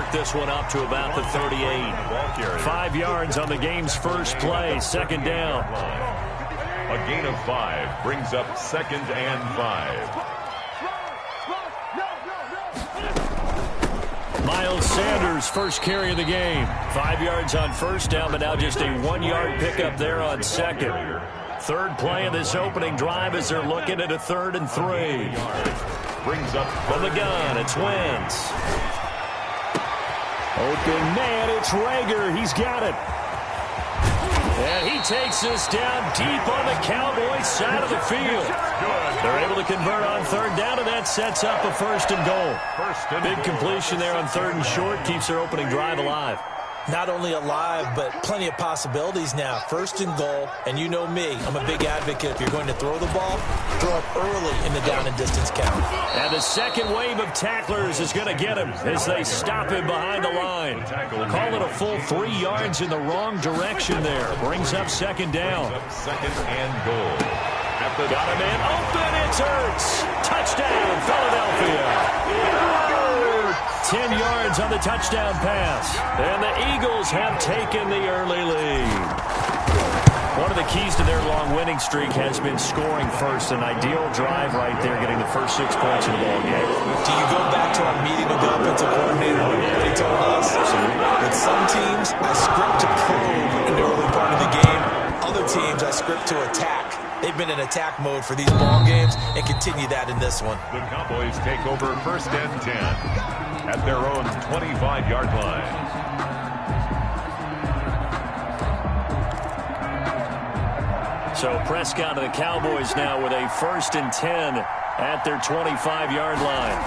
work this one up to about the 38. 5 yards on the game's first play, second down. A gain of 5 brings up 2nd and 5. Miles Sanders, first carry of the game. 5 yards on first down, but now just a 1-yard pickup there on second. Third play of this opening drive as they're looking at a 3rd and 3. Brings up from the gun, it's Wentz. Open man, it's Rager. He's got it. And he takes this down deep on the Cowboys side of the field. They're able to convert on 3rd down, and that sets up a 1st and goal. Big completion there on 3rd and short, keeps their opening drive alive. Not only alive, but plenty of possibilities now. 1st and goal, and you know me, I'm a big advocate. If you're going to throw the ball, throw it early in the down and distance count. And the second wave of tacklers is going to get him as they stop him behind the line. Call it a full 3 yards in the wrong direction there. Brings up 2nd down. 2nd and goal. Got him in. Open, it's Hurts. Touchdown, Philadelphia. 10 yards on the touchdown pass. And the Eagles have taken the early lead. One of the keys to their long winning streak has been scoring first. An ideal drive right there, getting the first 6 points in the ball game. Do you go back to our meeting with the offensive coordinator and what he told us? With some teams, I script to probe in the early part of the game. Other teams, I script to attack. They've been in attack mode for these ball games and continue that in this one. The Cowboys take over 1st and 10 at their own 25-yard line. So Prescott of the Cowboys now with a 1st and 10 at their 25-yard line.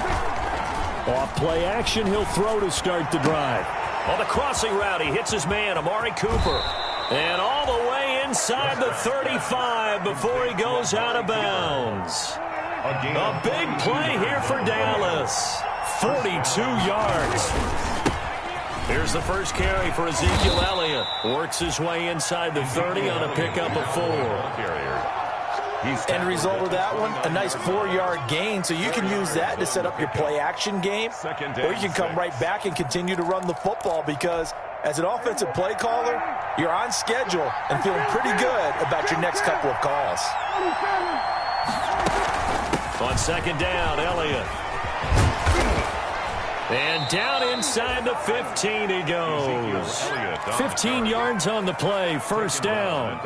Off play action, he'll throw to start the drive. On the crossing route, he hits his man, Amari Cooper. And all the way inside the 35 before he goes out of bounds. A big play here for Dallas. 42 yards. Here's the first carry for Ezekiel Elliott. Works his way inside the 30 on a pickup of 4. End result of that one, a nice 4-yard gain, so you can use that to set up your play-action game, or you can come right back and continue to run the football because as an offensive play caller, you're on schedule and feeling pretty good about your next couple of calls. On 2nd down, Elliott. And down inside the 15 he goes. 15 yards on the play, 1st down.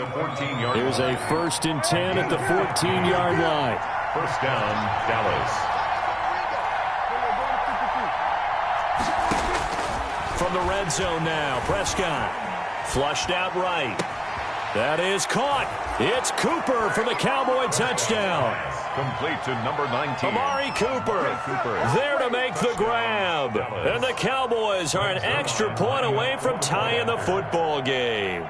Here's a 1st and 10 at the 14-yard line. 1st down, Dallas. From the red zone now, Prescott. Flushed out right. That is caught. It's Cooper for the Cowboy touchdown. Complete to number 19. Amari Cooper there to make the grab. And the Cowboys are an extra point away from tying the football game.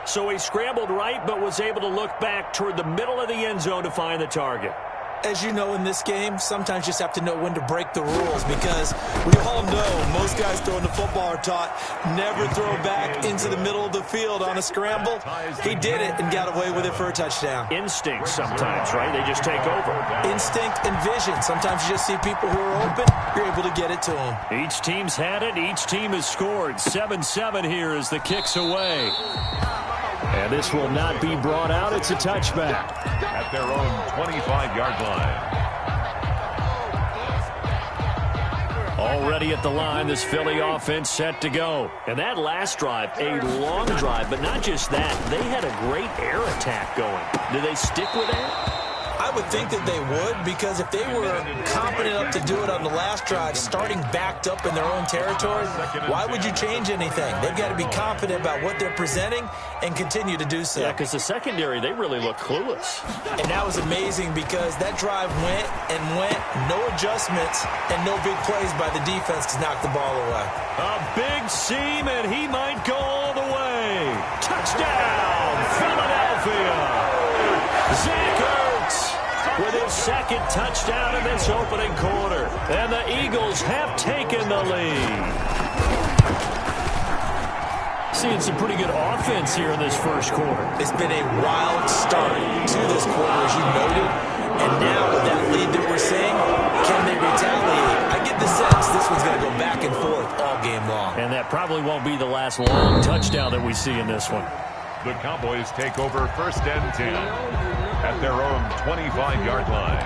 So he scrambled right but was able to look back toward the middle of the end zone to find the target. As you know in this game, sometimes you just have to know when to break the rules because we all know most guys throwing the football are taught never throw back into the middle of the field on a scramble. He did it and got away with it for a touchdown. Instinct sometimes, right? They just take over. Instinct and vision. Sometimes you just see people who are open, you're able to get it to them. Each team's had it. Each team has scored. 7-7 here as the kick's away. And this will not be brought out. It's a touchback. At their own 25-yard line. Already at the line, this Philly offense set to go. And that last drive, a long drive, but not just that. They had a great air attack going. Do they stick with that? I would think that they would because if they were confident enough to do it on the last drive, starting backed up in their own territory, why would you change anything? They've got to be confident about what they're presenting and continue to do so. Yeah, because the secondary, they really look clueless. And that was amazing because that drive went and went, no adjustments, and no big plays by the defense to knock the ball away. A big seam, and he might go all the way. Touchdown, Philadelphia. Zach Ertz with his 2nd touchdown in this opening quarter. And the Eagles have taken the lead. Seeing some pretty good offense here in this first quarter. It's been a wild start to this quarter, as you noted. And now with that lead that we're seeing, can they retaliate? I get the sense this one's going to go back and forth. forth all game long. And that probably won't be the last long touchdown that we see in this one. The Cowboys take over 1st and 10 at their own 25-yard line.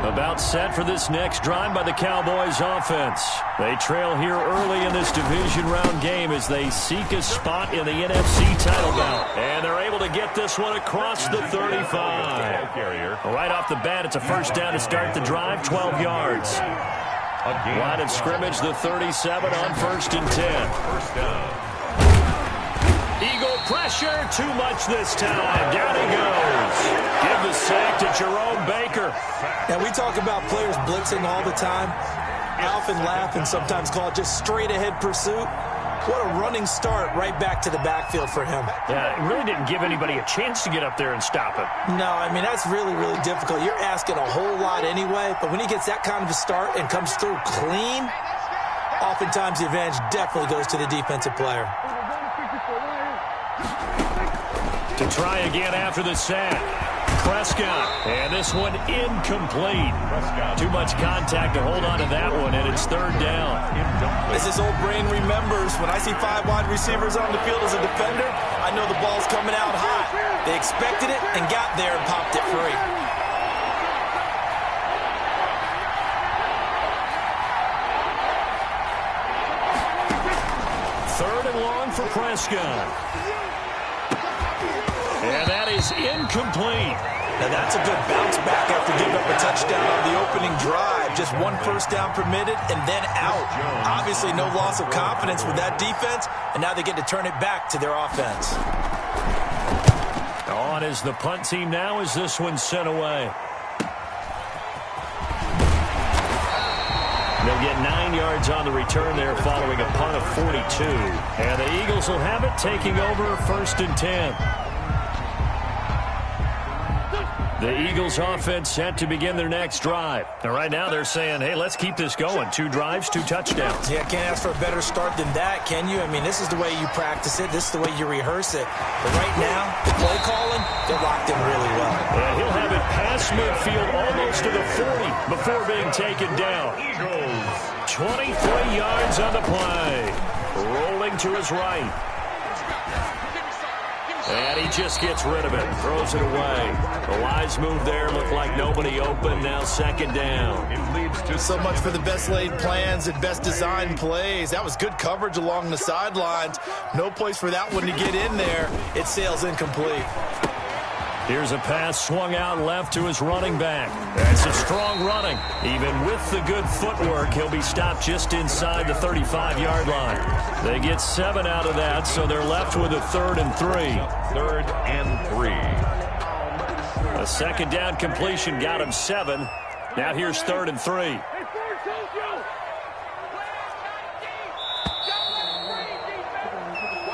About set for this next drive by the Cowboys offense. They trail here early in this division round game as they seek a spot in the NFC title bout. And they're able to get this one across the 35. Right off the bat, it's a first down to start the drive, 12 yards. Line of scrimmage, the 37 on 1st and 10. First down. Eagle pressure, too much this time. Down he goes. Give the sack to Jerome Baker. Now, we talk about players blitzing all the time. I often laugh and sometimes call it just straight-ahead pursuit. What a running start right back to the backfield for him. Yeah, it really didn't give anybody a chance to get up there and stop it. No, I mean, that's really, really difficult. You're asking a whole lot anyway, but when he gets that kind of a start and comes through clean, oftentimes the advantage definitely goes to the defensive player. To try again after the sack. Prescott, and this one incomplete. Too much contact to hold on to that one, and it's 3rd down. As this old brain remembers, when I see 5 wide receivers on the field as a defender, I know the ball's coming out hot. They expected it and got there and popped it free. Third and long for Prescott. And that is incomplete. Now that's a good bounce back after giving up a touchdown on the opening drive. Just 1 first down permitted and then out. Obviously no loss of confidence with that defense, and now they get to turn it back to their offense. On is the punt team now as this one's sent away. They'll get 9 yards on the return there following a punt of 42. And the Eagles will have it taking over 1st and 10. The Eagles offense set to begin their next drive. And right now they're saying, hey, let's keep this going. 2 drives, 2 touchdowns. Yeah, can't ask for a better start than that, can you? I mean, this is the way you practice it. This is the way you rehearse it. But right now, the play calling, they're locked in really well. And he'll have it past midfield almost to the 40 before being taken down. 23 yards on the play. Rolling to his right. And he just gets rid of it. Throws it away. The wise move there. Looked like nobody open. Now 2nd down. It leads to so much for the best laid plans and best designed plays. That was good coverage along the sidelines. No place for that one to get in there. It sails incomplete. Here's a pass swung out left to his running back. That's a strong running. Even with the good footwork, he'll be stopped just inside the 35-yard line. They get 7 out of that, so they're left with a 3rd and 3. 3rd and 3. A 2nd down completion got him 7. Now here's 3rd and 3.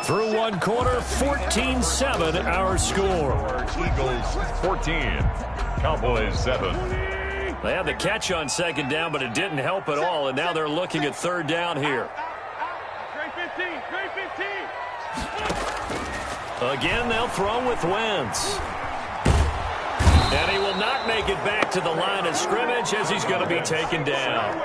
Through 1 quarter, 14-7 our score. Eagles 14, Cowboys 7. They had the catch on 2nd down, but it didn't help at all, and now they're looking at 3rd down here. Again, they'll throw with Wentz. And he will not make it back to the line of scrimmage as he's going to be taken down.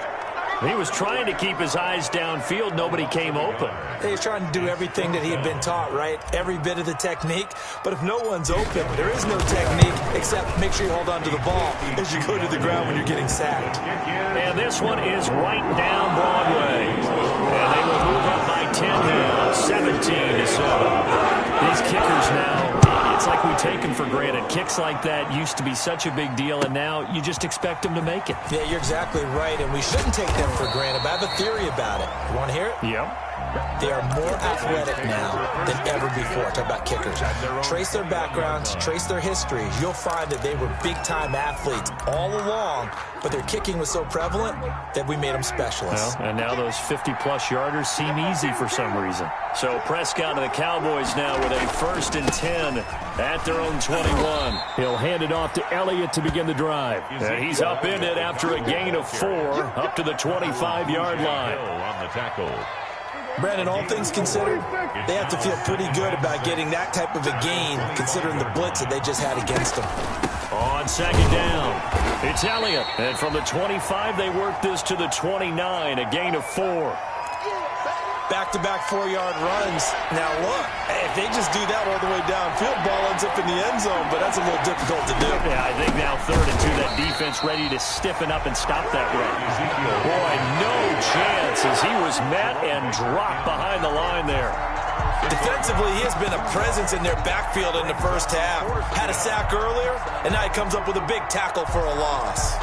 He was trying to keep his eyes downfield. Nobody came open. He was trying to do everything that he had been taught, right? Every bit of the technique. But if no one's open, there is no technique except make sure you hold on to the ball as you go to the ground when you're getting sacked. And this one is right down Broadway. And they will move up by 10 now, 17-7. These kickers now, it's like we take them for granted. Kicks like that used to be such a big deal, and now you just expect them to make it. Yeah, you're exactly right, and we shouldn't take them for granted. But I have a theory about it. You want to hear it? Yep. They are more athletic now than ever before. Talk about kickers. Trace their backgrounds, trace their histories. You'll find that they were big-time athletes all along, but their kicking was so prevalent that we made them specialists. Well, and now those 50-plus yarders seem easy for some reason. So Prescott and the Cowboys now with a 1st and 10 at their own 21. He'll hand it off to Elliott to begin the drive. And he's up in it after a gain of 4 up to the 25-yard line. On the tackle. Brandon, all things considered, they have to feel pretty good about getting that type of a gain, considering the blitz that they just had against them. On on second down. It's Elliott. And from the 25, they work this to the 29, a gain of 4. Back-to-back 4-yard runs. Now, look, if they just do that all the way downfield, ball ends up in the end zone, but that's a little difficult to do. Yeah, I think now 3rd and 2, that defense ready to stiffen up and stop that run. Boy, no chance as he was met and dropped behind the line there. Defensively, he has been a presence in their backfield in the first half. Had a sack earlier, and now he comes up with a big tackle for a loss.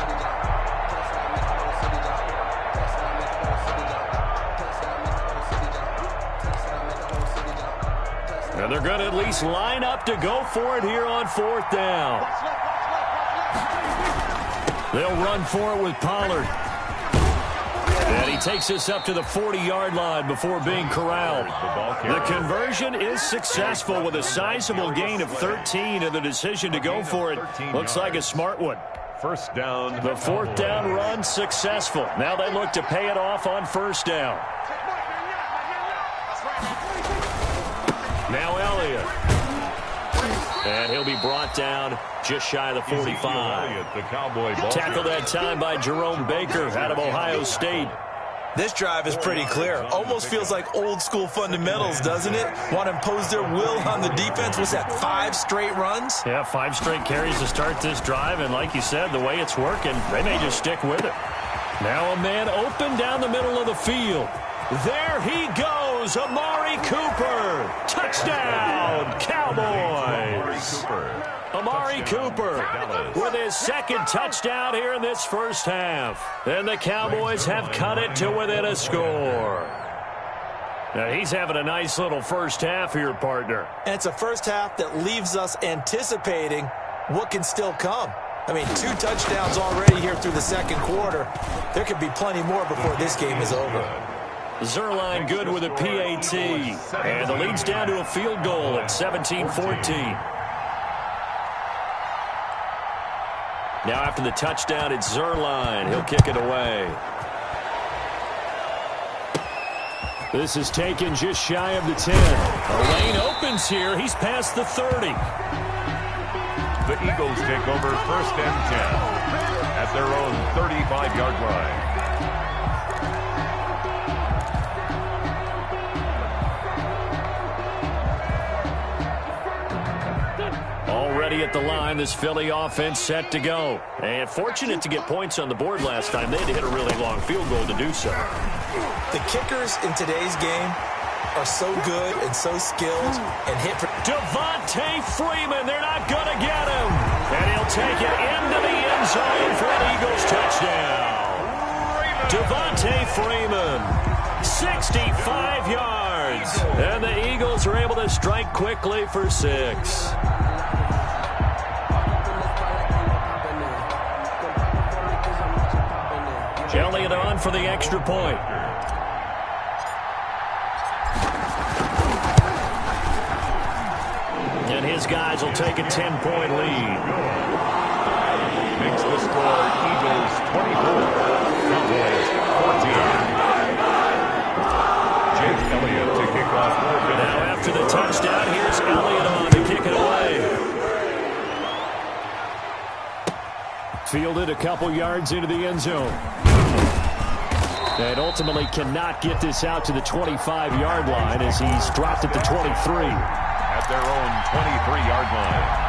And they're going to at least line up to go for it here on 4th down. They'll run for it with Pollard. And he takes us up to the 40-yard line before being corralled. The conversion is successful with a sizable gain of 13, and the decision to go for it looks like a smart one. First down. The 4th down run successful. Now they look to pay it off on 1st down. Now Elliott. And he'll be brought down just shy of the 45. The Cowboy Tackled that time by Jerome Baker out of Ohio State. This drive is pretty clear. Almost feels like old-school fundamentals, doesn't it? Want to impose their will on the defense. Was that 5 straight runs? Yeah, 5 straight carries to start this drive, and like you said, the way it's working, they may just stick with it. Now a man open down the middle of the field. There he goes, Amari Cooper. Touchdown, Cowboys. Amari Cooper with his 2nd touchdown here in this first half. And the Cowboys have cut it to within a score. Now he's having a nice little first half here, partner. And it's a first half that leaves us anticipating what can still come. I mean, 2 touchdowns already here through the 2nd quarter. There could be plenty more before this game is over. Zerline good with a PAT. And the lead's down to a field goal at 17-14. Now after the touchdown, it's Zerline. He'll kick it away. This is taken just shy of the 10. The lane opens here. He's past the 30. The Eagles take over 1st and 10 at their own 35-yard line. Already at the line, this Philly offense set to go. And fortunate to get points on the board last time. They had to hit a really long field goal to do so. The kickers in today's game are so good and so skilled and hit for Devontae Freeman, they're not going to get him. And he'll take it into the end zone for an Eagles touchdown. Devontae Freeman, 65 yards. And the Eagles are able to strike quickly for 6. Elliott on for the extra point. And his guys will take a 10-point lead. Makes the score Eagles 24, Cowboys 14. Jake Elliott to kick off. Now after the touchdown, here's Elliott on to kick it away. Fielded a couple yards into the end zone. And ultimately cannot get this out to the 25-yard line as he's dropped at the 23. At their own 23-yard line.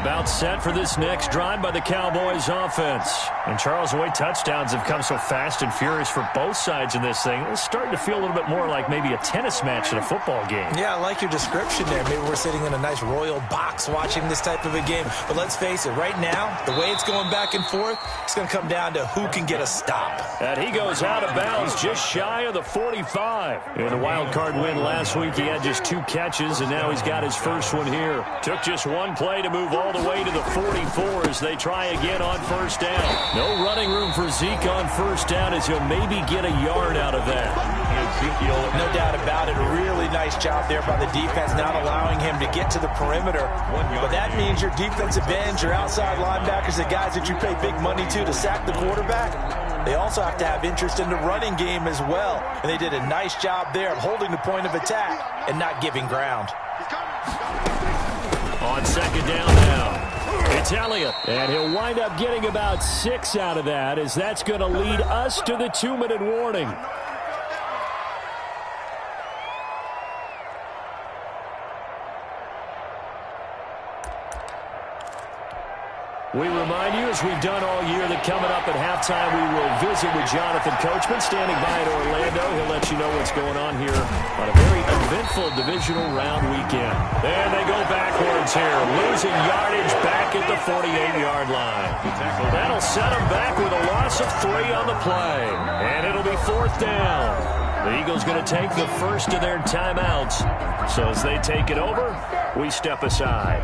About set for this next drive by the Cowboys offense. And Charles, the way touchdowns have come so fast and furious for both sides in this thing, it's starting to feel a little bit more like maybe a tennis match in a football game. Yeah, I like your description there. Maybe we're sitting in a nice royal box watching this type of a game. But let's face it, right now, the way it's going back and forth, it's going to come down to who can get a stop. And he goes out of bounds just shy of the 45. In the wild card win last week, he had just 2 catches, and now he's got his first one here. Took just 1 play to move all the way to the 44 as they try again on first down. No running room for Zeke on first down as he'll maybe get a yard out of that. Ezekiel, no doubt about it, a really nice job there by the defense, not allowing him to get to the perimeter. But that means your defensive ends, your outside linebackers, the guys that you pay big money to sack the quarterback, they also have to have interest in the running game as well. And they did a nice job there of holding the point of attack and not giving ground. On second down now. It's Elliott. And he'll wind up getting about 6 out of that, as that's going to lead us to the 2-minute warning. We remind you, as we've done all year, that coming up at halftime, we will visit with Jonathan Coachman, standing by in Orlando. He'll let you know what's going on here on a very eventful divisional round weekend. And they go backwards here, losing yardage back at the 48-yard line. That'll set them back with a loss of 3 on the play. And it'll be 4th down. The Eagles going to take the first of their timeouts. So as they take it over, we step aside.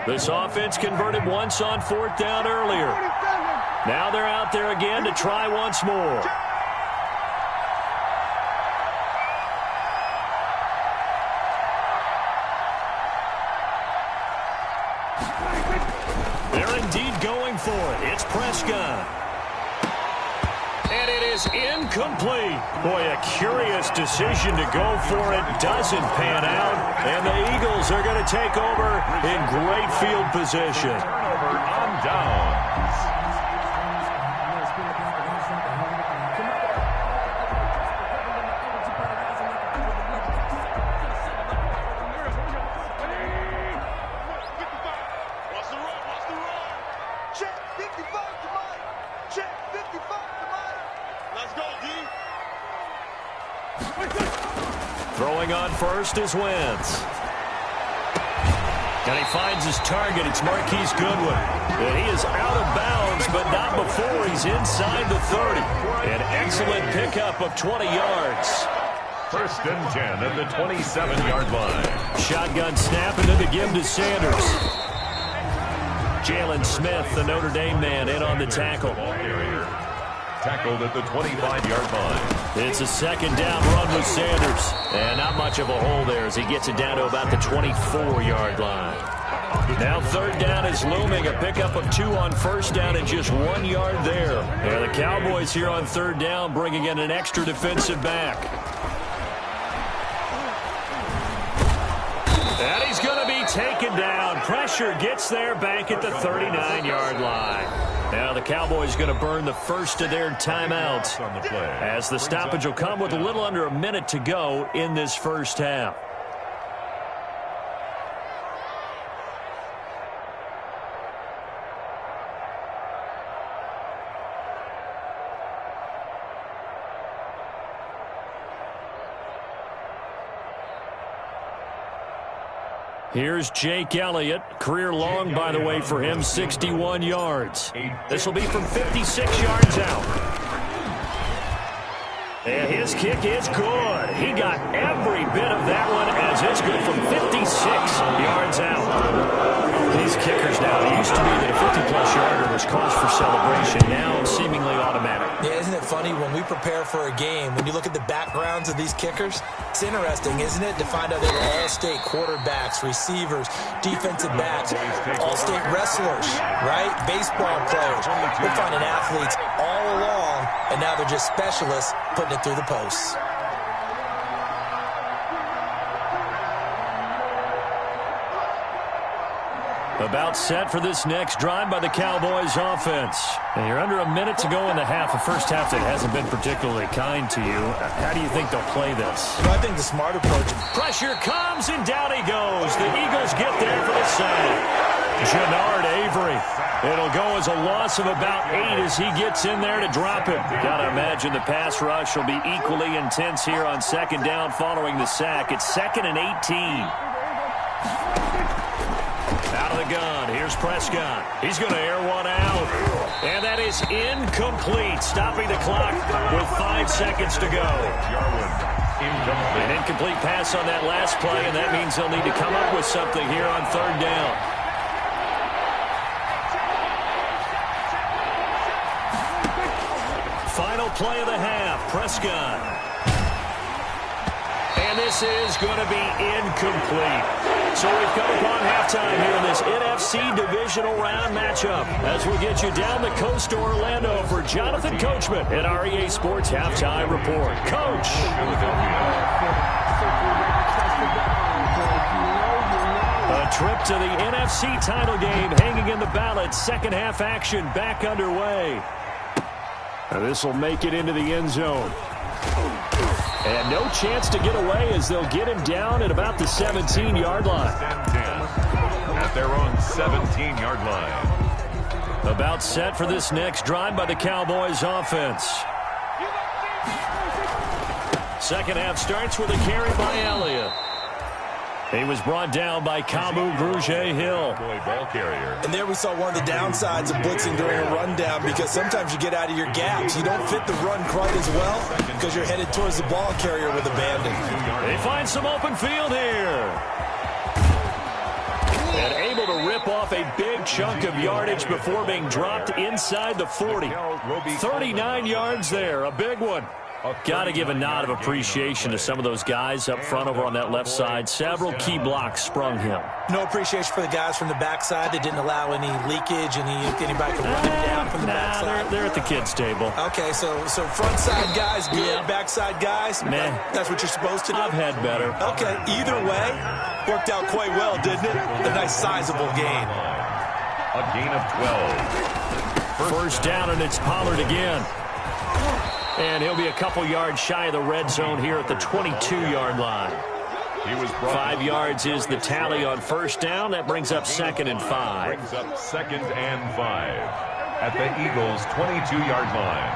This offense converted once on 4th down earlier. Now they're out there again to try once more. They're indeed going for it. It's Prescott. And it is incomplete. Boy, a curious decision to go for it. Doesn't pan out. And the Eagles are going to take over in great field position. Turnover on downs. Throwing on first is Wentz. And he finds his target. It's Marquise Goodwin. And he is out of bounds, but not before he's inside the 30. An excellent pickup of 20 yards. 1st and 10 at the 27-yard line. Shotgun snap, and then the give to Sanders. Jalen Smith, the Notre Dame man, in on the tackle. Tackled at the 25-yard line. It's a 2nd down run with Sanders. And not much of a hole there as he gets it down to about the 24-yard line. Now 3rd down is looming. A pickup of 2 on 1st down and just 1 yard there. And the Cowboys here on 3rd down bringing in an extra defensive back. And he's going to be taken down. Pressure gets there back at the 39-yard line. Now the Cowboys going to burn the first of their timeouts as the stoppage will come with a little under a minute to go in this first half. Here's Jake Elliott. Career long, by the way, for him, 61 yards. This will be from 56 yards out. And his kick is good. He got every bit of that one as it's good from 56 yards out. These kickers now, it used to be that a 50-plus yarder was cause for celebration. Now seemingly automatic. Yeah, isn't it funny when we prepare for a game, when you look at the backgrounds of these kickers, it's interesting, isn't it, to find out they were all-state quarterbacks, receivers, defensive backs, all-state wrestlers, right? Baseball players. We're finding athletes all along, and now they're just specialists putting it through the posts. About set for this next drive by the Cowboys offense. And you're under a minute to go in the half. A first half that hasn't been particularly kind to you. How do you think they'll play this? Well, I think the smart approach. Pressure comes, and down he goes. The Eagles get there for the sack. Jannard Avery. It'll go as a loss of about 8 as he gets in there to drop him. Gotta imagine the pass rush will be equally intense here on 2nd down following the sack. It's 2nd and 18. Out of the gun, here's Prescott. He's going to air one out. And that is incomplete, stopping the clock with 5 seconds to go. An incomplete pass on that last play, and that means they'll need to come up with something here on 3rd down. Final play of the half, Prescott. And this is going to be incomplete. So we've come upon halftime here in this NFC divisional round matchup as we get you down the coast to Orlando for Jonathan Coachman at our EA Sports Halftime Report. Coach. A trip to the NFC title game hanging in the balance. Second half action back underway. This will make it into the end zone. And no chance to get away as they'll get him down at about the 17-yard line. 10-10 at their own 17-yard line. About set for this next drive by the Cowboys offense. Second half starts with a carry by Elliott. He was brought down by Kamu Grugier-Hill. Ball carrier. And there we saw one of the downsides of blitzing during a rundown, because sometimes you get out of your gaps. You don't fit the run quite as well because you're headed towards the ball carrier with abandon. They find some open field here. And able to rip off a big chunk of yardage before being dropped inside the 40. 39 yards there, a big one. Got to give a nod of appreciation to some of those guys up front over on that left side. Several key blocks sprung him. No appreciation for the guys from the backside that didn't allow any leakage, anybody could run him down from the backside. They're at the kids' table. Okay, so front side guys good, Yeah. backside guys, Man, that's what you're supposed to do? I've had better. Okay, either way, worked out quite well, didn't it? A nice sizable gain. A gain of 12. First down, and it's Pollard again. And he'll be a couple yards shy of the red zone here at the 22-yard line. He was 5 yards is the tally on first down. That brings up 2nd and 5. Brings up 2nd and 5 at the Eagles' 22-yard line.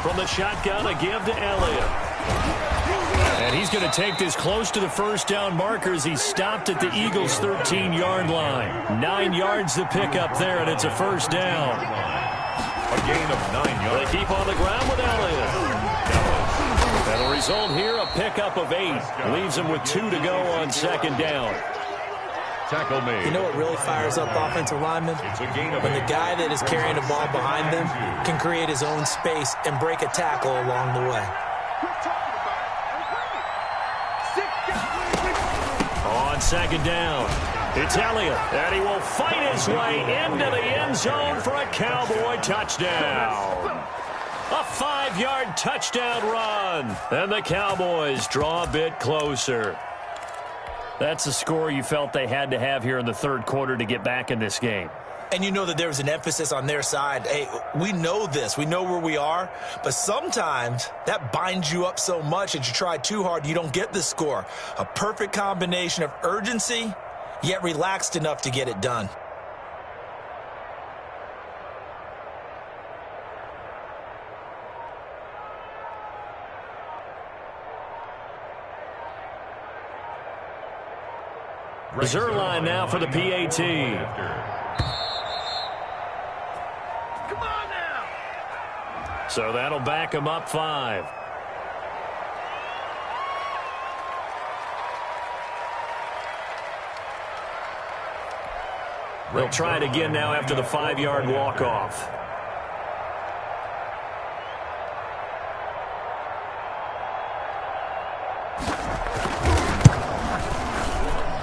From the shotgun, a give to Elliott. And he's going to take this close to the first down markers. He's stopped at the Eagles' 13-yard line. 9 yards to pick up there, and it's a first down. A gain of 9 yards. They keep on the ground with Elliott. That'll result here, a pickup of 8. Leaves him with 2 to go on second down. Tackle made. You know what really fires up offensive linemen? It's a gain of When 8. the guy that is carrying the ball behind them can create his own space and break a tackle along the way. On second down, it's Elliott, and he will fight his way into the end zone for a Cowboy touchdown. A 5-yard touchdown run, and the Cowboys draw a bit closer. That's the score you felt they had to have here in the third quarter to get back in this game. And you know that there was an emphasis on their side. Hey, we know this. We know where we are. But sometimes that binds you up so much that you try too hard, you don't get the score. A perfect combination of urgency, yet relaxed enough to get it done. Zerline now for the PAT. So that'll back him up 5. They'll try it again now after the 5-yard walk-off.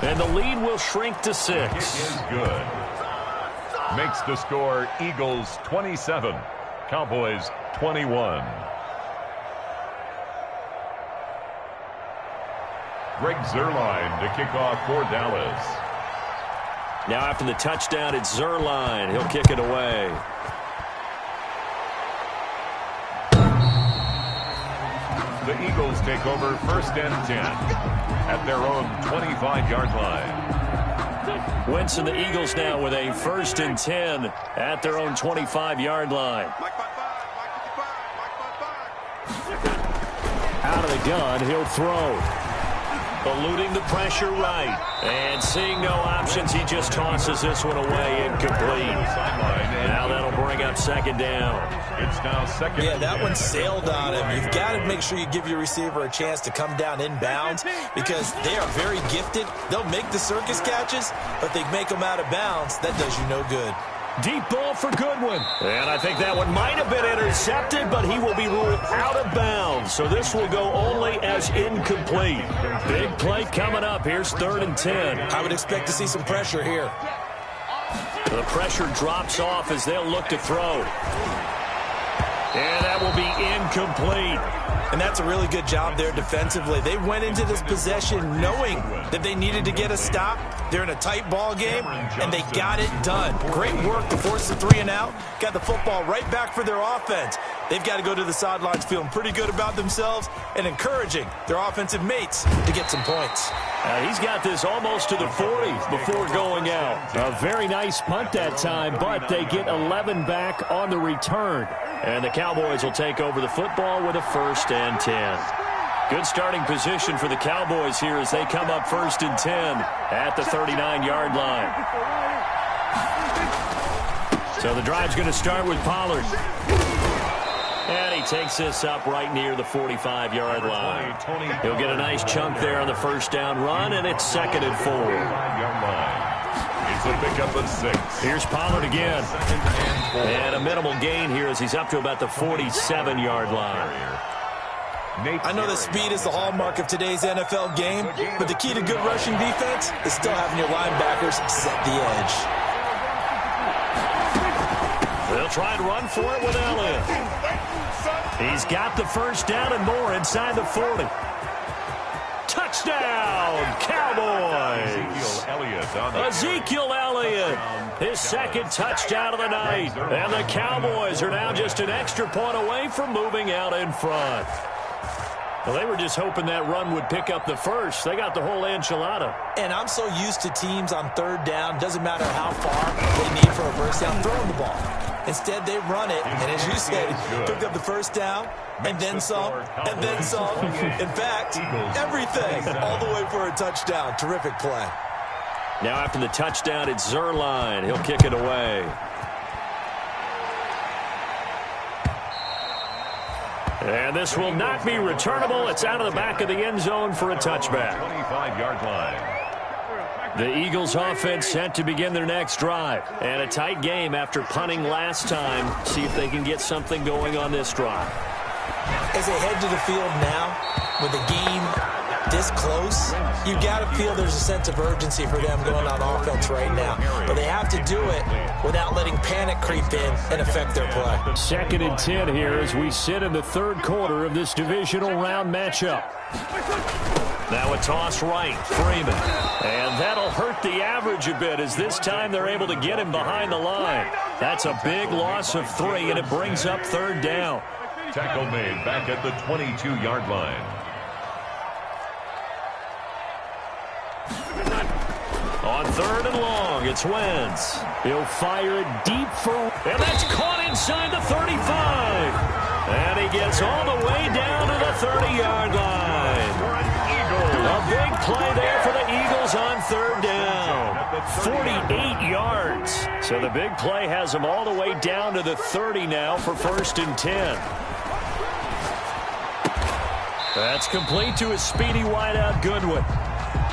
And the lead will shrink to 6. It is good. Makes the score Eagles 27, Cowboys 21. Greg Zerline to kick off for Dallas. Now after the touchdown, it's Zerline. He'll kick it away. The Eagles take over 1st and 10 at their own 25-yard line. Wentz and the Eagles now with a 1st and 10 at their own 25-yard line. Out of the gun, he'll throw. Eluding the pressure right. And seeing no options, he just tosses this one away incomplete. Now that'll bring up 2nd down. It's now 2nd. Yeah, that one sailed on him. You've got to make sure you give your receiver a chance to come down inbounds because they are very gifted. They'll make the circus catches, but they make them out of bounds. That does you no good. Deep ball for Goodwin. And I think that one might have been intercepted, but he will be ruled out of bounds. so this will go only as incomplete. Big play coming up. Here's 3rd and 10. I would expect to see some pressure here. The pressure drops off as they'll look to throw. And that will be incomplete. And that's a really good job there defensively. They went into this possession knowing that they needed to get a stop. They're in a tight ball game, and they got it done. Great work to force the 3 and out. Got the football right back for their offense. They've got to go to the sidelines feeling pretty good about themselves and encouraging their offensive mates to get some points. He's got this almost to the 40 before going out. A very nice punt that time, but they get 11 back on the return. And the Cowboys will take over the football with a 1st and 10. Good starting position for the Cowboys here as they come up 1st and 10 at the 39-yard line. So the drive's going to start with Pollard. And he takes this up right near the 45-yard line. He'll get a nice chunk there on the 1st down run, and it's 2nd and 4. It's a pickup of 6. Here's Pollard again. And a minimal gain here as he's up to about the 47-yard line. I know that speed is the hallmark of today's NFL game, but the key to good rushing defense is still having your linebackers set the edge. They'll try and run for it with Elliott. He's got the 1st down and more inside the 40. Touchdown, Cowboys! Ezekiel Elliott, his 2nd touchdown of the night. And the Cowboys are now just an extra point away from moving out in front. Well, they were just hoping that run would pick up the 1st. They got the whole enchilada. And I'm so used to teams on 3rd down, doesn't matter how far they need for a first down, throwing the ball. Instead, they run it, and as you said, picked up the 1st down, and then some, and then some. In fact, everything, all the way for a touchdown. Terrific play. Now after the touchdown, it's Zerline. He'll kick it away. And this will not be returnable. It's out of the back of the end zone for a touchback. 25-yard line. The Eagles offense set to begin their next drive. And a tight game after punting last time. See if they can get something going on this drive. As they head to the field now, with the game this close, you've got to feel there's a sense of urgency for them going on offense right now. But they have to do it without letting panic creep in and affect their play. 2nd and 10 here as we sit in the 3rd quarter of this divisional round matchup. Now a toss right, Freeman. And that'll hurt the average a bit as this time they're able to get him behind the line. That's a big loss of 3, and it brings up 3rd down. Tackle made back at the 22-yard line. On 3rd and long, it's Wentz. He'll fire it deep for... And that's caught inside the 35. And he gets all the way down to the 30-yard line. A big play there for the Eagles on 3rd down. 48 yards. So the big play has them all the way down to the 30 now for 1st and 10. That's complete to a speedy wideout Goodwin.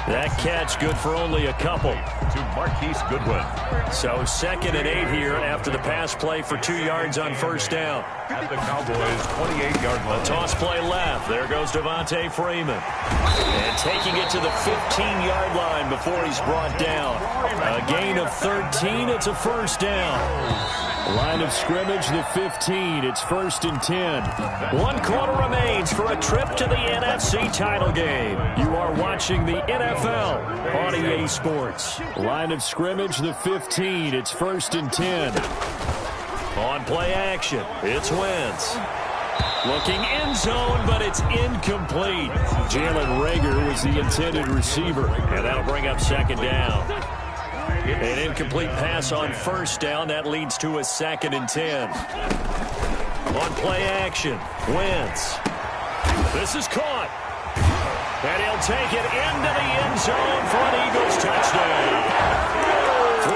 That catch good for only a couple. To Marquise Goodwin. So 2nd and 8 here after the pass play for 2 yards on 1st down. At the Cowboys' 28-yard line. A toss play left. There goes Devontae Freeman. And taking it to the 15-yard line before he's brought down. A gain of 13. It's a 1st down. Line of scrimmage, the 15. It's 1st and 10. 1 quarter remains for a trip to the NFC title game. You are watching the NFL on EA Sports. Line of scrimmage, the 15. It's 1st and 10. On play action, it's Wentz. Looking end zone, but it's incomplete. Jalen Reagor was the intended receiver, and that'll bring up 2nd down. An incomplete pass on 1st down. That leads to a 2nd and 10. On play action, Wentz. This is caught. And he'll take it into the end zone for an Eagles touchdown.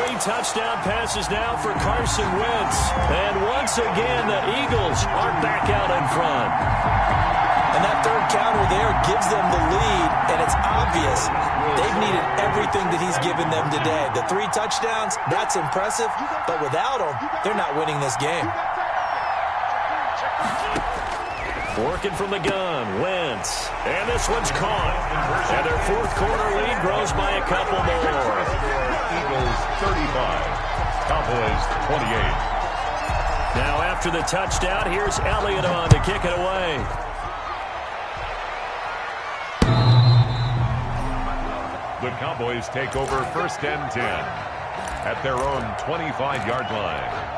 3 touchdown passes now for Carson Wentz. And once again, the Eagles are back out in front. And that 3rd counter there gives them the lead, and it's obvious they've needed everything that he's given them today. The 3 touchdowns, that's impressive, but without him, they're not winning this game. Working from the gun, Wentz. And this one's caught. And their fourth quarter lead grows by a couple more. Eagles 35, Cowboys 28. Now after the touchdown, here's Elliott on to kick it away. The Cowboys take over first and 10 at their own 25-yard line.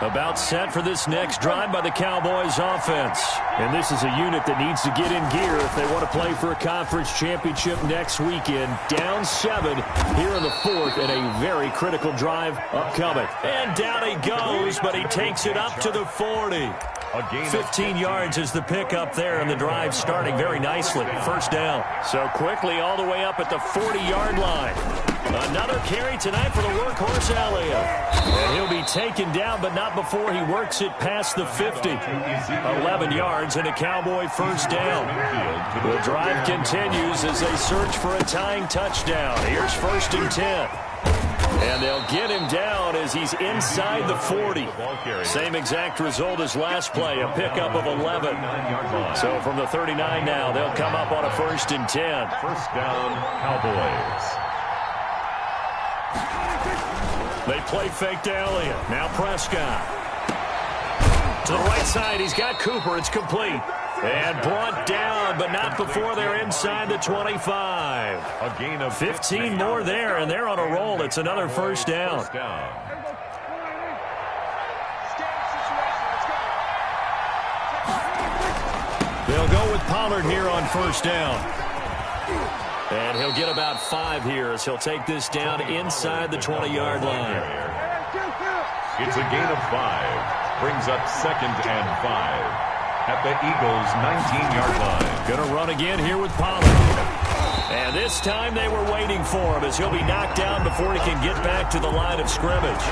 About set for this next drive by the Cowboys offense. And this is a unit that needs to get in gear if they want to play for a conference championship next weekend. Down 7 here in the fourth and a very critical drive upcoming. And down he goes, but he takes it up to the 40. 15 yards is the pickup there, and the drive starting very nicely. First down. So quickly all the way up at the 40-yard line. Another carry tonight for the workhorse Elliott. And he'll be taken down, but not before he works it past the 50. 11 yards and a Cowboy first down. The drive continues as they search for a tying touchdown. Here's first and 10. And they'll get him down as he's inside the 40. Same exact result as last play, a pickup of 11. So from the 39 now, they'll come up on a first and 10. First down, Cowboys. They play fake to Elliott. Now Prescott. To the right side, he's got Cooper. It's complete. And brought down, but not before they're inside the 25. A gain of 15 more there, and they're on a roll. It's another first down. They'll go with Pollard here on first down. And he'll get about 5 here as he'll take this down inside the 20-yard line. It's a gain of 5. Brings up second and 5. At the Eagles' 19-yard line. Going to run again here with Pollard. And this time they were waiting for him as he'll be knocked down before he can get back to the line of scrimmage.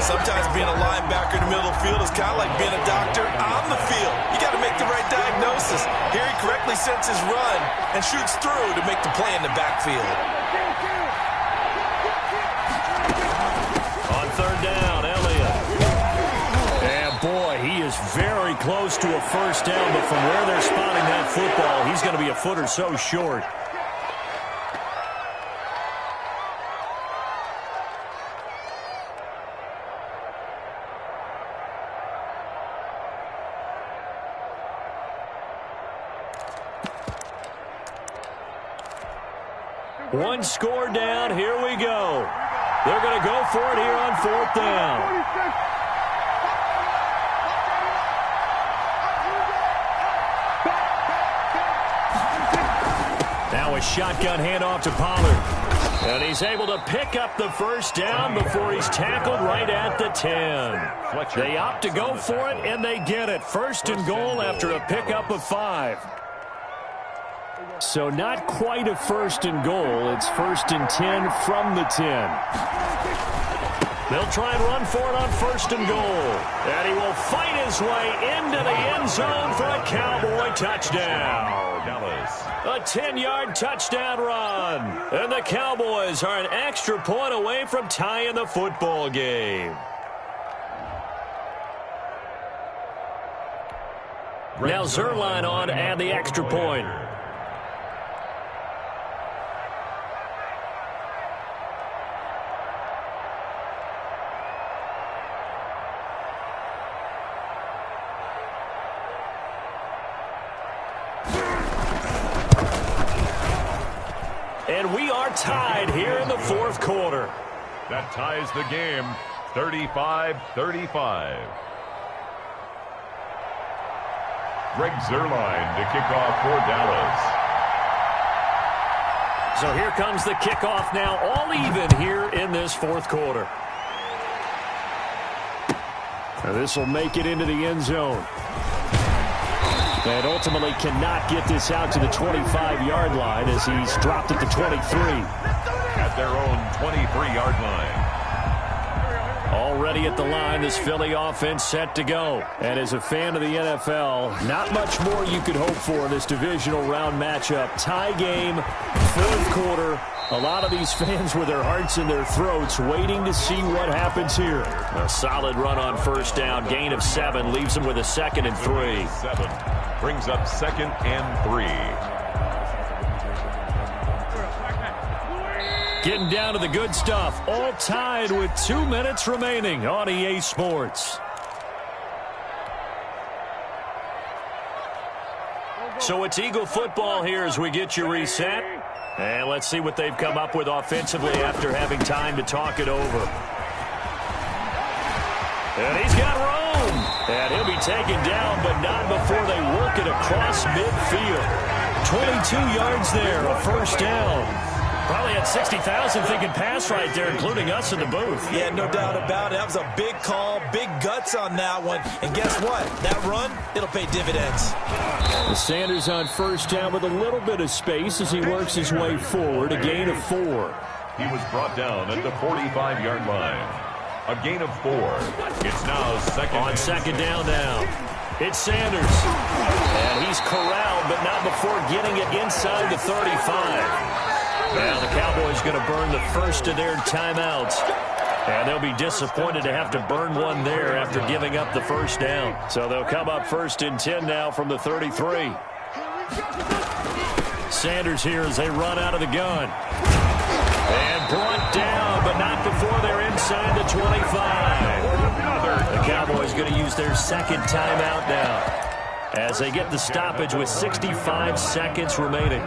Sometimes being a linebacker in the middle of the field is kind of like being a doctor on the field. You got to make the right diagnosis. Here he correctly sets his run and shoots through to make the play in the backfield. On third down, Elliott. And boy, he is very close to a first down, but from where they're spotting that football, he's going to be a foot or so short. One score down. Here we go. They're going to go for it here on fourth down. Now a shotgun handoff to Pollard. And he's able to pick up the first down before he's tackled right at the 10. They opt to go for it, and they get it. First and goal after a pickup of 5. So not quite a first and goal. It's first and 10 from the 10. They'll try and run for it on first and goal. And he will fight his way into the end zone for a Cowboy touchdown. A 10-yard touchdown run. And the Cowboys are an extra point away from tying the football game. Now Zerline on to add the extra point. And we are tied here in the fourth quarter. That ties the game, 35-35. Greg Zerline to kick off for Dallas. So here comes the kickoff now, all even here in this fourth quarter. Now this will make it into the end zone. And ultimately cannot get this out to the 25-yard line as he's dropped at the 23. At their own 23-yard line. All Already at the line, this Philly offense set to go. And as a fan of the NFL, not much more you could hope for in this divisional round matchup. Tie game, fourth quarter. A lot of these fans with their hearts in their throats waiting to see what happens here. A solid run on first down. Gain of 7 leaves them with a 2nd and 3. 7 brings up 2nd and 3. Getting down to the good stuff. All tied with 2 minutes remaining on EA Sports. So it's Eagle football here as we get you reset. And let's see what they've come up with offensively after having time to talk it over. And he's got room. And he'll be taken down, but not before they work it across midfield. 22 yards there, a first down. Probably had 60,000 thinking pass right there, including us in the booth. Yeah, no doubt about it. That was a big call, big guts on that one. And guess what? That run, it'll pay dividends. The Sanders on first down with a little bit of space as he works his way forward. A gain of 4. He was brought down at the 45-yard line. A gain of 4. It's now second down now. It's Sanders. And he's corralled, but not before getting it inside the 35. Now the Cowboys going to burn the first of their timeouts. And they'll be disappointed to have to burn one there after giving up the first down. So they'll come up 1st and 10 now from the 33. Sanders here as they run out of the gun. And brought down, but not before they're inside the 25. The Cowboys going to use their 2nd timeout now as they get the stoppage with 65 seconds remaining.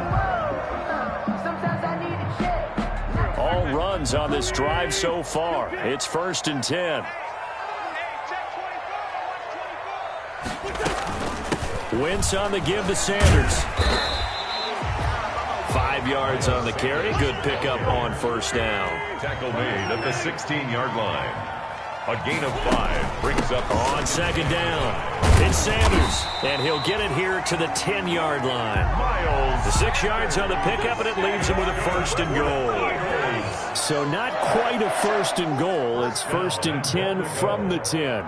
All runs on this drive so far. It's 1st and 10. Wentz on the give to Sanders. 5 yards on the carry. Good pickup on first down. Tackle made at the 16-yard line. A gain of 5 brings up on 2nd down. It's Sanders, and he'll get it here to the 10-yard line. Miles. The 6 yards on the pickup, and it leaves him with a 1st and goal. So not quite a 1st and goal. It's 1st and 10 from the 10.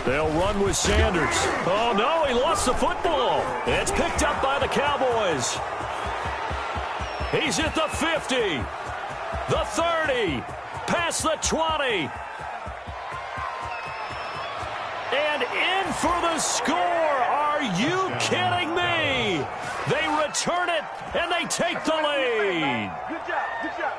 They'll run with Sanders. Oh, no, he lost the football. It's picked up by the Cowboys. He's at the 50, the 30, past the 20. And in for the score. Are you kidding me? They return it, and they take the lead. Good job, good job.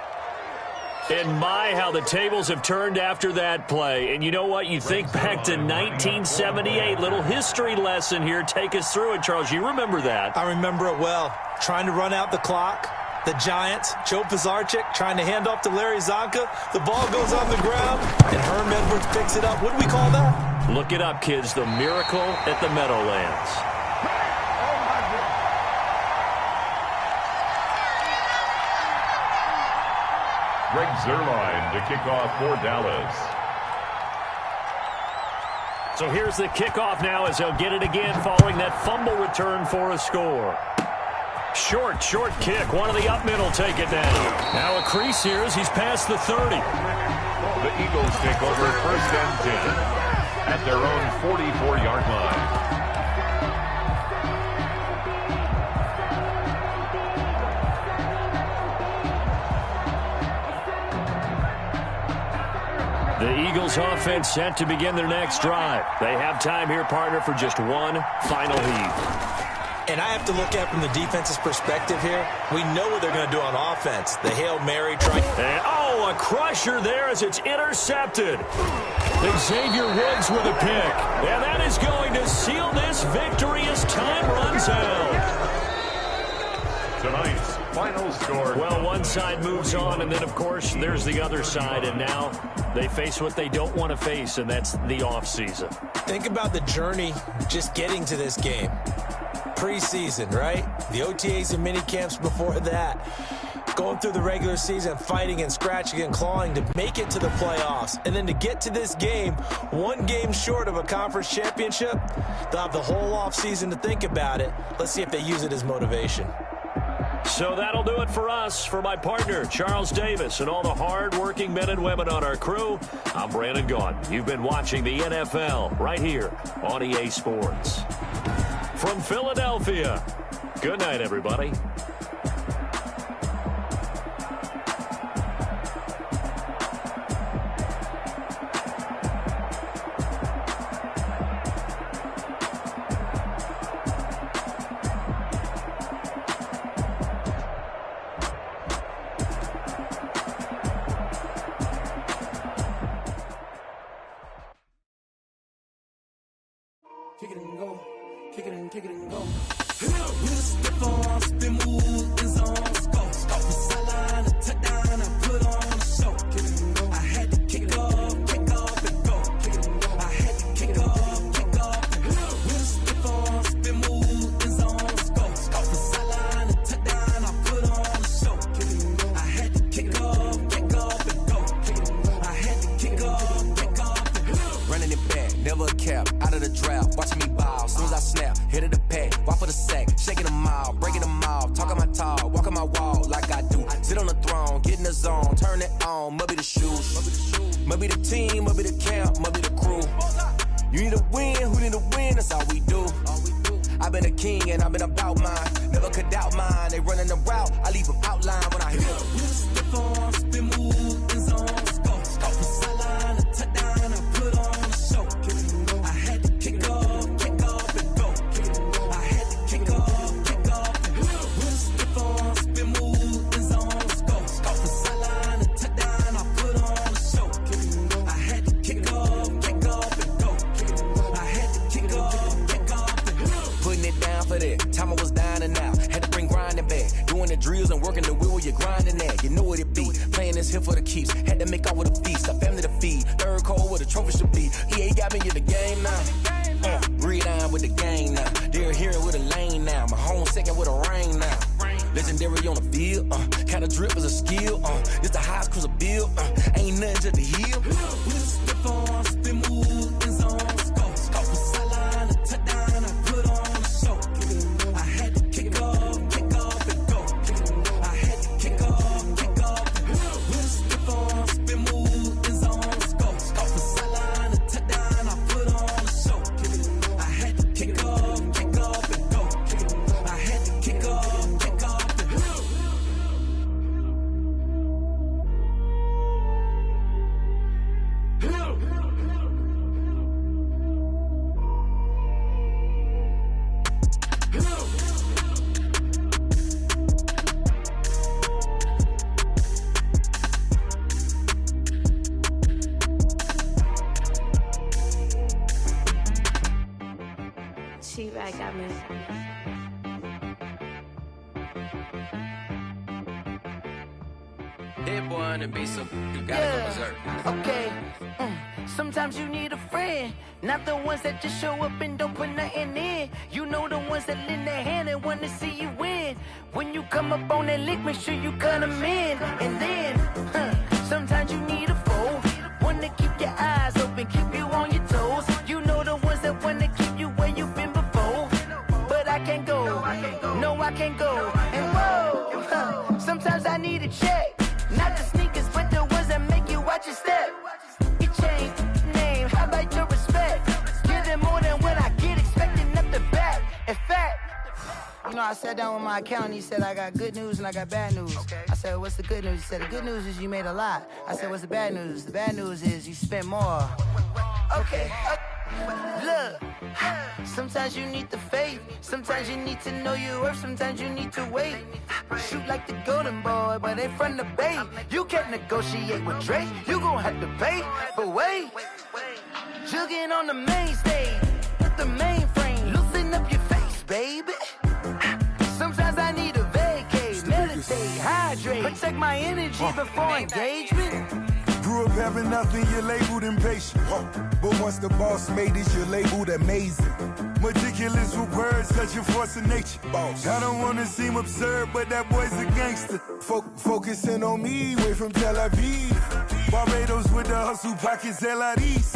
And my, how the tables have turned after that play. And you know what? You think back to 1978. Little history lesson here. Take us through it, Charles. You remember that. I remember it well. Trying to run out the clock. The Giants, Joe Pizarczyk trying to hand off to Larry Zonka. The ball goes on the ground, and Herm Edwards picks it up. What do we call that? Look it up, kids. The miracle at the Meadowlands. Greg Zuerlein to kick off for Dallas. So here's the kickoff now as they'll get it again following that fumble return for a score. Short kick. One of the up middle take it down. Now a crease here as he's past the 30. The Eagles take over 1st and 10 at their own 44-yard line. The Eagles offense set to begin their next drive. They have time here, partner, for just one final heave. And I have to look at it from the defense's perspective here. We know what they're going to do on offense. The Hail Mary try. And, oh, a crusher there as it's intercepted. Xavier Woods with a pick. And that is going to seal this victory as time runs out. Tonight's final score. Well, one side moves on, and then, of course, there's the other side. And now they face what they don't want to face, and that's the offseason. Think about the journey just getting to this game. Preseason, right? The OTAs and mini camps before that. Going through the regular season, fighting and scratching and clawing to make it to the playoffs. And then to get to this game, one game short of a conference championship, they'll have the whole offseason to think about it. Let's see if they use it as motivation. So that'll do it for us. For my partner, Charles Davis, and all the hard-working men and women on our crew, I'm Brandon Gaudin. You've been watching the NFL right here on EA Sports. From Philadelphia, good night, everybody. Kick it and go, kick it and go. With a stiff arm, spin move, in zone, go. Off the sideline, a touchdown, I put on a show. Kick it and go. I had to kick off and go. Kick it and go. I had to kick off and go. With a stiff arm, spin move, in zone, go. Off the sideline, a touchdown, I put on a show. Kick it and go. I had to kick off and go. Kick it and go. I had to kick off and go. Running it back, never a cap, out of the draft, watching me ball, soon as I snap, hit of the pack, walk for the sack, shaking them all, breaking them all, talking my talk, walking my wall like I do, sit on the throne, get in the zone, turn it on, must be the shoes, must be the team, must be the camp, must be the crew, you need to win, who need to win, that's all we do, I've been a king and I've been about mine, never could doubt mine, they running the route, I leave them outline when I hit them. With a stiff arm, spin move, in zone, go. Off the sideline, a touchdown, I put on a show. Kick it and go. I had to kick off and go. Kick it and go. I had to kick off and go. With a stiff arm, spin move, in zone, go. Off the sideline, a touchdown, I put on a show. Kick it and go. I had to kick off and go. Kick it and go. I had to kick off and go. Putting it down for that. Time I was down and out. Had to bring grinding back. Doing the drills and working the wheel where you're grinding at. You know what it be. Playing this here for the keeps. Had to make off with a feast. A family to feed. Third cold where the trophy should be. EA got me in the game now. Breathe down with the game now. They're here with a lane now. My home second with a rain now. Legendary on the field. Kinda drip is a skill. It's the highest cruiser bill. Ain't nothing to the heel. With a stiff arm, spin move, in zone, go. Off the sideline, a touchdown, I put on a show. Kick it and go. I had to kick off and go. Kick it and go. I had to kick off and go. With a stiff arm, spin move, in zone, go. Off the sideline, a touchdown, I put on a show. Kick it and go. I had to kick off and go. Kick it and go. I had to kick off and go. She-Bag got me. That boy on the beat, so you gotta go berserk. Okay. Sometimes you need a friend, not the ones that just show up and don't put nothing in. You know the ones that lend their hand and want to see you win. When you come up on that lick, make sure you cut them in. And then, sometimes you need a foe, one to keep your eyes open, keep you on your toes. You know the ones that want to keep you where you've been before. But I can't go, no I can't go. And whoa, sometimes I need a check. Not the sneakers, but the ones that make you watch your step. You change name, how about your respect? Give them more than what I get, expecting up the back. In fact, you know, I sat down with my accountant, he said, I got good news and I got bad news. I said, what's the good news? He said, the good news is you made a lot. I said, what's the bad news? The bad news is you spent more. Okay. Look, sometimes you need the faith, sometimes you need to know your worth, sometimes you need to wait. Shoot like the golden boy, but they from the bay. You can't negotiate with Drake, you gon' have to pay. But wait, jugging on the main stage, with the mainframe, loosen up your face, baby. Sometimes I need a vacate, meditate, hydrate, protect my energy before engagement. Grew up having nothing, you're labeled impatient. But once the boss made it, you're labeled amazing. Meticulous with words, such a force of nature. I don't wanna seem absurd, but that boy's a gangster. Focusing on me, way from Tel Aviv. Barbados with the hustle, pockets LIDs.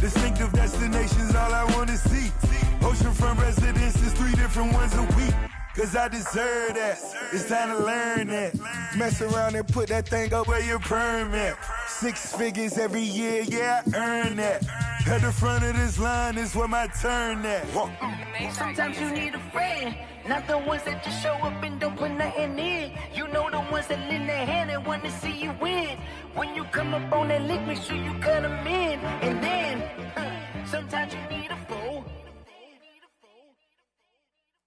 Distinctive destinations, all I wanna see. Oceanfront residences, 3 different ones a week. cause I deserve that. It's time to learn that. Mess around and put that thing up where your permit. 6 figures every year, yeah, I earn that. At the front of this line is where my turn at. Sometimes you need a friend, not the ones that just show up and don't put nothing in. You know the ones that lend their hand and want to see you win. When you come up on that lick, make sure you cut them in. And then, sometimes you need a fool.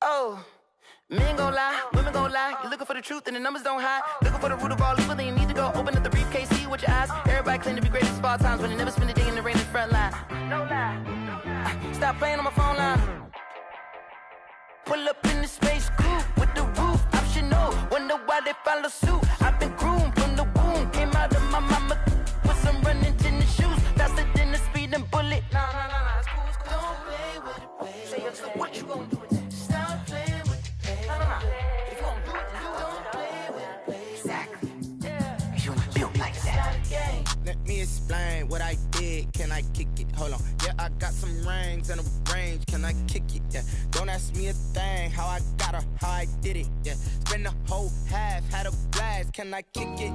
Oh, men gon' lie, women gon' lie. You're looking for the truth and the numbers don't hide. Looking for the root of all evil, then you need to go open up the briefcase, see with your eyes. Everybody claim to be greatest of all times, but they never spend a day in the rain in the front line. No lie. Stop playing on my phone line. Pull up in the space coupe with the roof optional. Wonder why they follow suit. I've been groomed from the womb. Came out of my mama with some running tennis shoes. Faster than the speeding bullet. Nah, it's cool, it's cool. Don't play with it, baby. Say so what you gon' do with it? Stop playing with it, baby. Nah. If you gon' do it, then don't play with it, baby. Exactly. Yeah. You ain't built like that. Let me explain what I did. Can I kick it? Hold on. Yeah, I got some rings and a range. Can I kick it? Yeah. Don't ask me a thing. How I got her, how I did it. Yeah. Spend the whole half, had a blast. Can I kick it?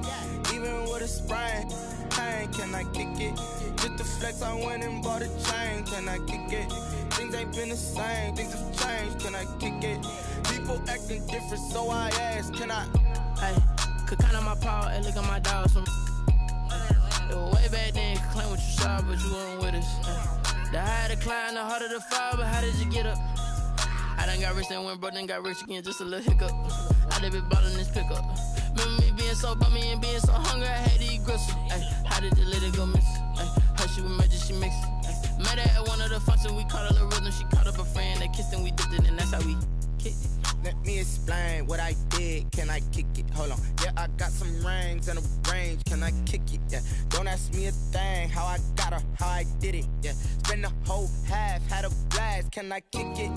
Even with a sprain. Pain, can I kick it? Just the flex, I went and bought a chain. Can I kick it? Things ain't been the same. Things have changed. Can I kick it? People acting different, so I ask. Can I? Hey, could count on my power and look at my dogs from. It was way back then, could claim what you saw, but you weren't with us. The higher the climb, the harder the fall, but how did you get up? I done got rich, then went broke, then got rich again, just a little hiccup. I done been ballin' this pickup. Remember me being so bummy and being so hungry, I had to eat gristle. Ay, how did the lady go miss? Her she was magic, she mixed. Met her at one of the functions, we caught a little rhythm, she caught up a friend, they kissed and we dipped it, and that's how we kicked it. Let me explain what I did. Can I kick it? Hold on. Yeah, I got some rings and a range. Can I kick it? Yeah. Don't ask me a thing. How I got her, how I did it. Yeah. Spend the whole half, had a blast. Can I kick it?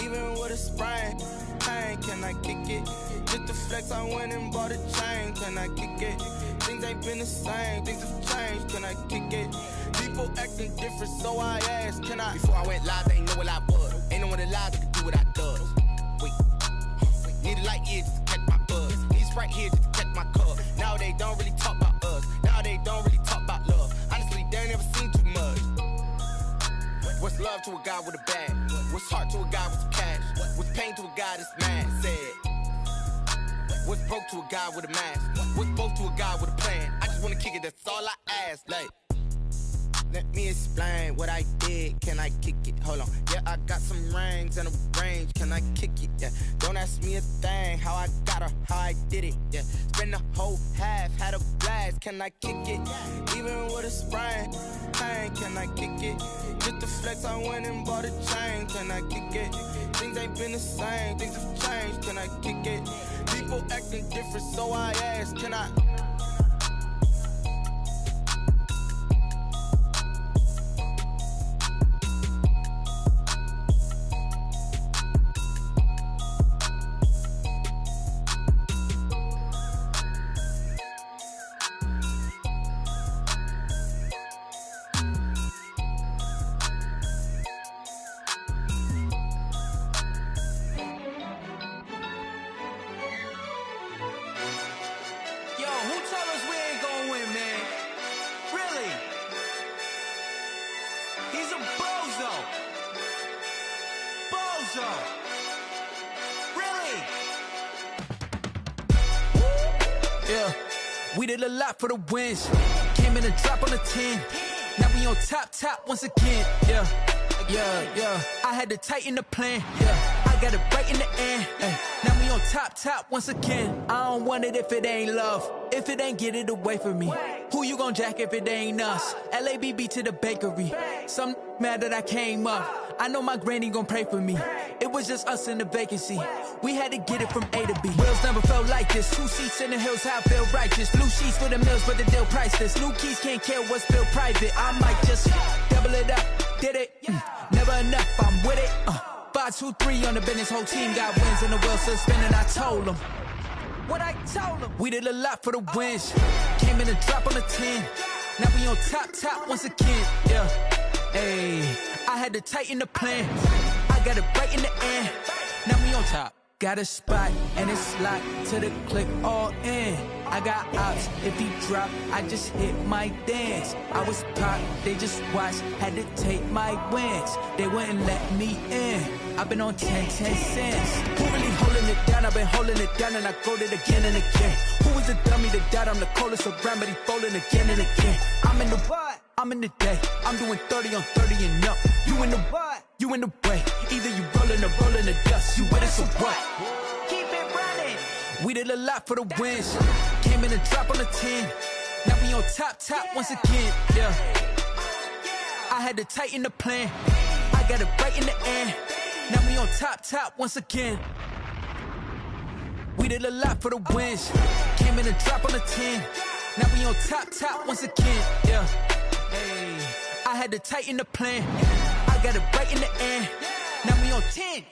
Even with a sprain. Pain, can I kick it? Just the flex, I went and bought a chain. Can I kick it? Things ain't been the same. Things have changed. Can I kick it? People acting different, so I asked. Can I? Before I went live, they ain't know what I was. Ain't no one alive that could do what I does. Need a light here just to catch my buzz. Need Sprite here just to catch my cup. Now they don't really talk about us. Now they don't really talk about love. Honestly, they ain't never seen too much. What's love to a guy with a bag? What's heart to a guy with some cash? What's pain to a guy that's mad? Said. What's broke to a guy with a mask? What's both to a guy with a plan? I just wanna kick it, that's all I ask. Like, let me explain what I did. Can I kick it? Hold on. Yeah, I got some rings and a range. Can I kick it? Yeah. Don't ask me a thing. How I got her, how I did it. Yeah. Spend the whole half, had a blast. Can I kick it? Even with a sprain. Pain, can I kick it? Just the flex, I went and bought a chain. Can I kick it? Things ain't been the same. Things have changed. Can I kick it? People acting different, so I ask. Can I? We did a lot for the wins. Came in a drop on the 10. Now we on top once again. Yeah. I had to tighten the plan. Yeah. I got it right in the end. Now we on top once again. I don't want it if it ain't love. If it ain't, get it away from me. Who you gon' jack if it ain't us? LABB to the bakery. Some mad that I came up. I know my granny gon' pray for me. It was just us in the vacancy. We had to get it from A to B. Wheels never felt like this. 2 seats in the hills, how I feel righteous. Blue sheets for the mills, but the deal priceless. New keys can't care what's built private. I might just double it up. Did it? Never enough, I'm with it. 5, 2, 3 on the business. Whole team got wins and the wheels still spinning. I told them what I told them. We did a lot for the wins. Came in a drop on the 10. Now we on top once again. Yeah. Hey, I had to tighten the plan. I got it right in the end. Now we on top. got a spot, and it's locked to the click all in. I got ops, if he drop, I just hit my dance. I was pop, they just watched, had to take my wins. They wouldn't let me in. I've been on 10 cents. Who really holding it down? I've been holding it down, and I go it again and again. Who was the dummy that died? I'm the coldest around, but he folding again and again. I'm in the what? I'm in the day. I'm doing 30 on 30 and up. You in the what? You in the way. Either you rolling or rolling the dust. You with us or what? Keep it running. We did a lot for the wins. Came in and drop on the 10. Now we on top once again. Yeah. I had to tighten the plan. I got it right in the end. Now we on top once again. We did a lot for the wins. Came in and drop on the 10. Now we on top once again. Yeah. Hey. I had to tighten the plan. I got it right in the end. Now we on 10.